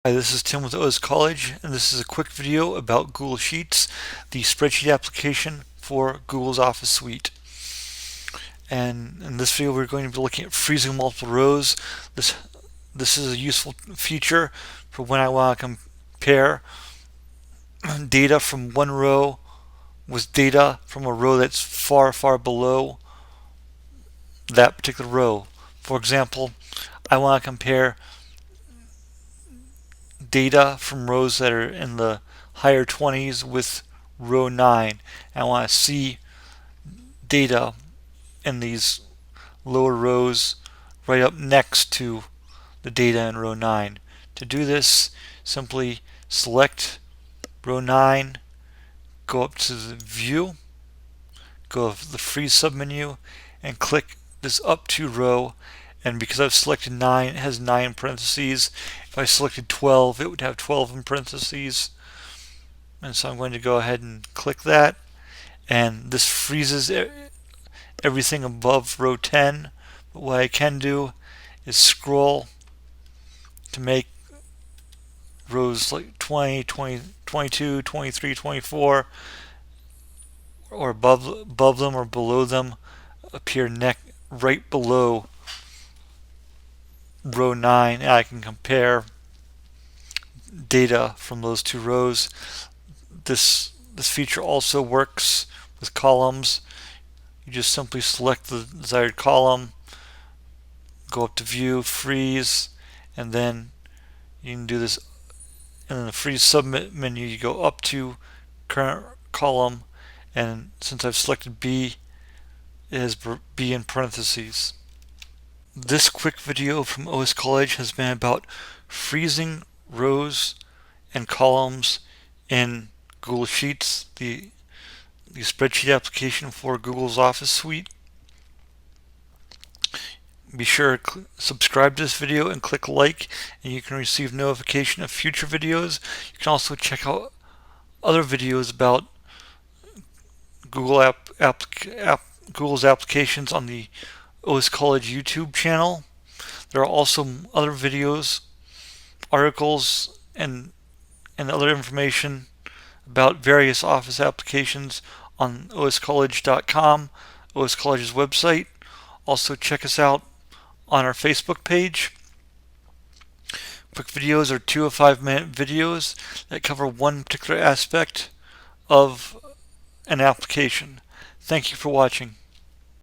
Hi, this is Tim with OS College, and this is a quick video about Google Sheets, the spreadsheet application for Google's Office Suite. And in this video, we're going to be looking at freezing multiple rows. This is a useful feature for when I want to compare data from one row with data from a row that's far, far below that particular row. For example, I want to compare data from rows that are in the higher 20s with row 9. I want to see data in these lower rows right up next to the data in row 9. To do this, simply select row 9, go up to the view, go to the freeze submenu, and click this up to row. And because I've selected 9, it has 9 in parentheses. If I selected 12, it would have 12 in parentheses. And so I'm going to go ahead and click that. And this freezes everything above row 10. But what I can do is scroll to make rows like 20, 22, 23, 24, or above them or below them appear right below row 9, and I can compare data from those two rows. This feature also works with columns. You just simply select the desired column, go up to view, freeze, and then you can do this. And in the freeze submit menu, you go up to current column, and since I've selected B, it has B in parentheses. This quick video from OS College has been about freezing rows and columns in Google Sheets, the spreadsheet application for Google's Office Suite. Be sure to subscribe to this video and click like, and you can receive notification of future videos. You can also check out other videos about Google's applications on the OS College YouTube channel. There are also other videos, articles, and other information about various Office applications on oscollege.com, OS College's website. Also check us out on our Facebook page. Quick videos are 2 to 5 minute videos that cover one particular aspect of an application. Thank you for watching.